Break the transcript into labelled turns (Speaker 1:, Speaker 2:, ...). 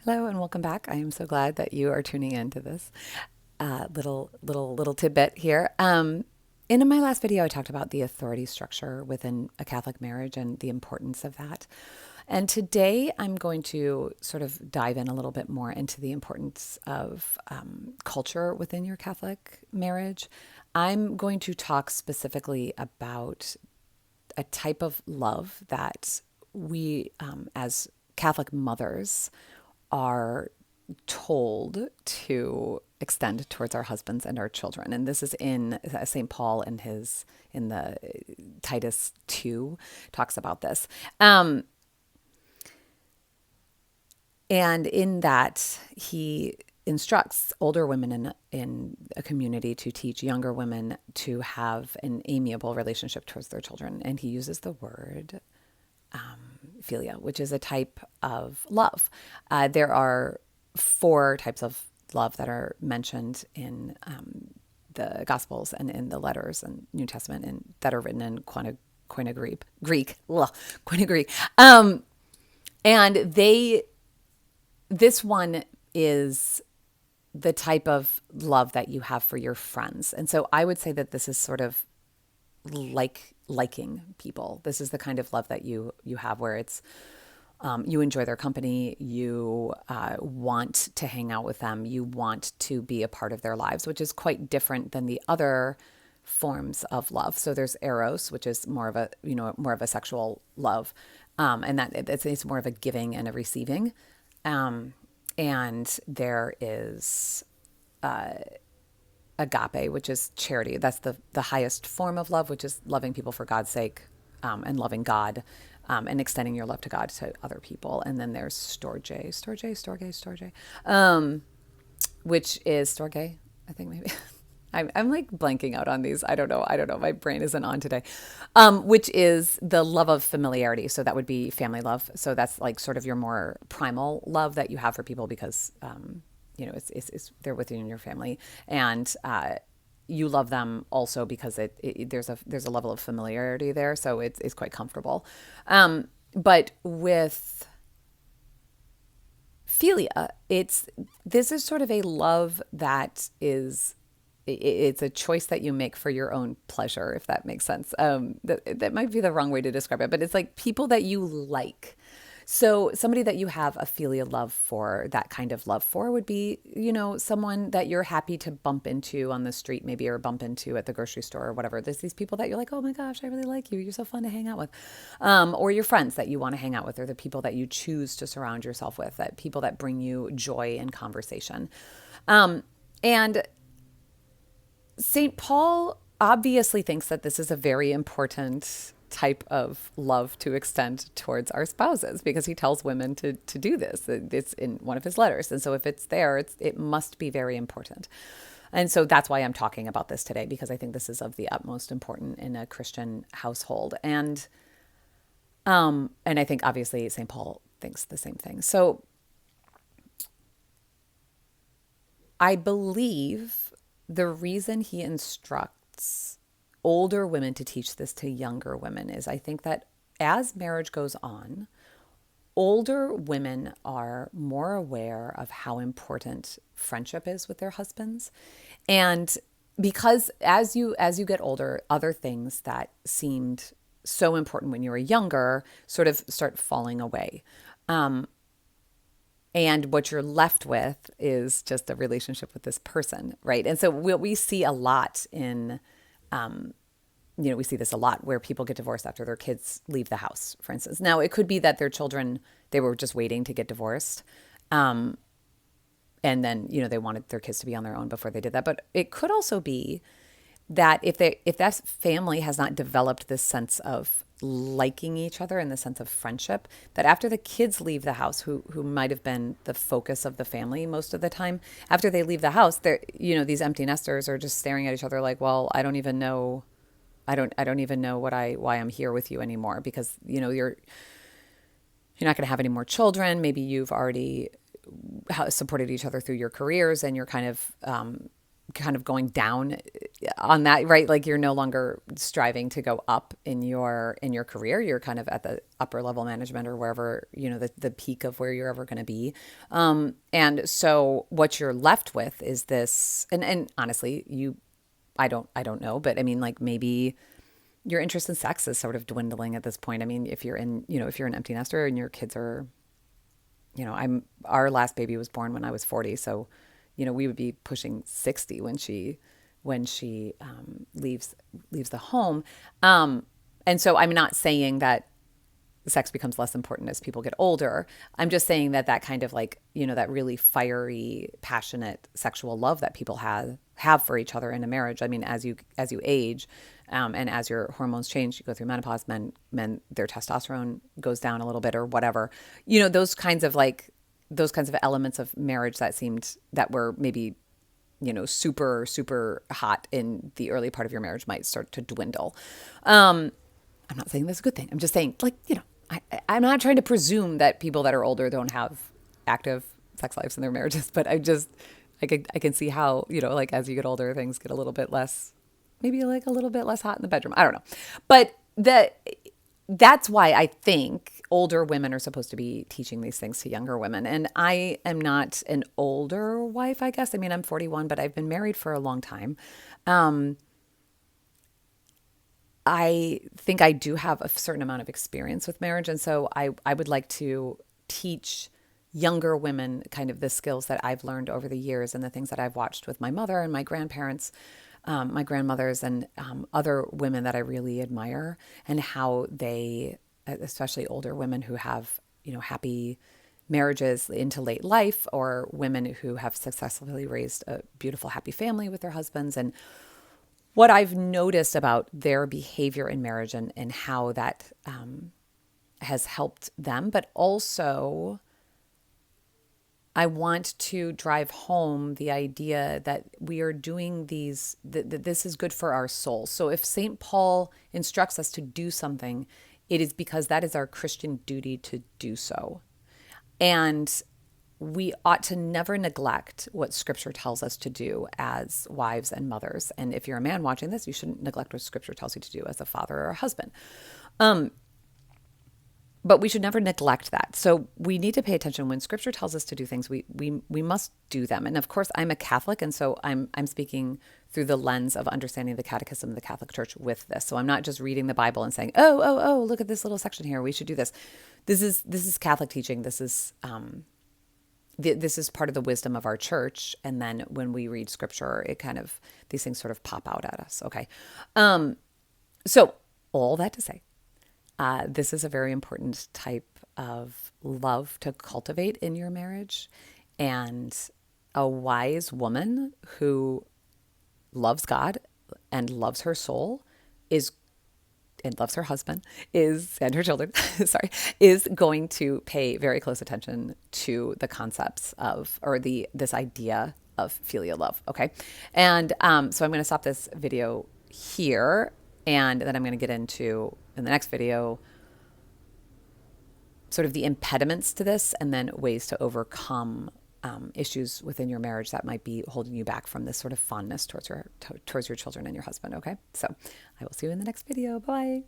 Speaker 1: Hello and welcome back. I am so glad that you are tuning into this little tidbit here. In my last video, I talked about the authority structure within a Catholic marriage and the importance of that. And today, I'm going to sort of dive in a little bit more into the importance of culture within your Catholic marriage. I'm going to talk specifically about a type of love that we, as Catholic mothers, are told to extend towards our husbands and our children. And this is in St. Paul in the Titus 2 talks about this. And in that, he instructs older women in a community to teach younger women to have an amiable relationship towards their children. And he uses the word philia, which is a type of love. There are four types of love that are mentioned in the Gospels and in the letters and New Testament, and that are written in Koine Greek. And this one is the type of love that you have for your friends. And so I would say that this is sort of liking people. This is the kind of love that you have where it's you enjoy their company, you want to hang out with them, you want to be a part of their lives, which is quite different than the other forms of love. So there's eros, which is more of a sexual love, and that it's more of a giving and a receiving. And there is agape, which is charity. That's the highest form of love, which is loving people for God's sake, and loving God, and extending your love to God to other people. And then there's storge, which is storge, I think maybe. I'm like blanking out on these. I don't know. My brain isn't on today. Which is the love of familiarity. So that would be family love. So that's like sort of your more primal love that you have for people because, it's they're within your family, and you love them also because there's a level of familiarity there. So it's quite comfortable. But with philia, this is sort of a love that it's a choice that you make for your own pleasure, if that makes sense. That might be the wrong way to describe it, but it's like people that you like. So somebody that you have a philia love for, that kind of love for, would be, someone that you're happy to bump into on the street, maybe, or bump into at the grocery store or whatever. There's these people that you're like, oh my gosh, I really like you. You're so fun to hang out with. Or your friends that you want to hang out with, or the people that you choose to surround yourself with, that people that bring you joy in conversation. And St. Paul obviously thinks that this is a very important type of love to extend towards our spouses, because he tells women to do this. It's in one of his letters. And so if it's there, it must be very important. And so that's why I'm talking about this today, because I think this is of the utmost importance in a Christian household. And I think obviously St. Paul thinks the same thing. So I believe the reason he instructs older women to teach this to younger women is, I think that as marriage goes on, older women are more aware of how important friendship is with their husbands. And because as you get older, other things that seemed so important when you were younger sort of start falling away. And what you're left with is just a relationship with this person, right? And so we see a lot in, we see this a lot where people get divorced after their kids leave the house, for instance. Now, it could be that their children, they were just waiting to get divorced. And then, they wanted their kids to be on their own before they did that. But it could also be that if that family has not developed this sense of liking each other and the sense of friendship, that after the kids leave the house, who might have been the focus of the family most of the time, after they leave the house, they're, these empty nesters are just staring at each other like, well, I don't even know why I'm here with you anymore, because you're not going to have any more children. Maybe you've already supported each other through your careers, and you're kind of going down on that, right? Like you're no longer striving to go up in your career. You're kind of at the upper level management or wherever, the peak of where you're ever going to be. And so what you're left with is this, and honestly, I don't know, but I mean, like maybe your interest in sex is sort of dwindling at this point. I mean, if you're an empty nester and your kids are, our last baby was born when I was 40. So, we would be pushing 60 when she leaves the home. And so I'm not saying that sex becomes less important as people get older. I'm just saying that that kind of like, that really fiery, passionate sexual love that people have for each other in a marriage. I mean, as you age, and as your hormones change, you go through menopause, men their testosterone goes down a little bit or whatever. Those kinds of elements of marriage that were maybe, super, super hot in the early part of your marriage might start to dwindle. I'm not saying that's a good thing. I'm just saying, like, I'm not trying to presume that people that are older don't have active sex lives in their marriages, but I can see how, like as you get older, things get a little bit less, maybe like a little bit less hot in the bedroom. I don't know. But that's why I think older women are supposed to be teaching these things to younger women. And I am not an older wife, I guess. I mean, I'm 41, but I've been married for a long time. I think I do have a certain amount of experience with marriage. And so I would like to teach younger women kind of the skills that I've learned over the years and the things that I've watched with my mother and my grandparents, my grandmothers, and other women that I really admire, and how they, especially older women who have, happy marriages into late life, or women who have successfully raised a beautiful, happy family with their husbands, and what I've noticed about their behavior in marriage and how that has helped them. But also, I want to drive home the idea that we are doing that this is good for our soul. So if St. Paul instructs us to do something, it is because that is our Christian duty to do so. And we ought to never neglect what Scripture tells us to do as wives and mothers. And if you're a man watching this, you shouldn't neglect what Scripture tells you to do as a father or a husband. But we should never neglect that. So we need to pay attention when Scripture tells us to do things. We must do them. And of course, I'm a Catholic, and so I'm speaking through the lens of understanding the Catechism of the Catholic Church with this. So I'm not just reading the Bible and saying, oh, look at this little section here. We should do this. This is Catholic teaching. This is part of the wisdom of our church. And then when we read Scripture, these things sort of pop out at us. Okay. So all that to say, this is a very important type of love to cultivate in your marriage. And a wise woman who loves God and loves her soul and loves her husband and her children, sorry, is going to pay very close attention to the concepts of, or this idea of filial love. Okay. And so I'm going to stop this video here, and then I'm going to get into, in the next video, sort of the impediments to this, and then ways to overcome issues within your marriage that might be holding you back from this sort of fondness towards your children and your husband. Okay. So I will see you in the next video. Bye.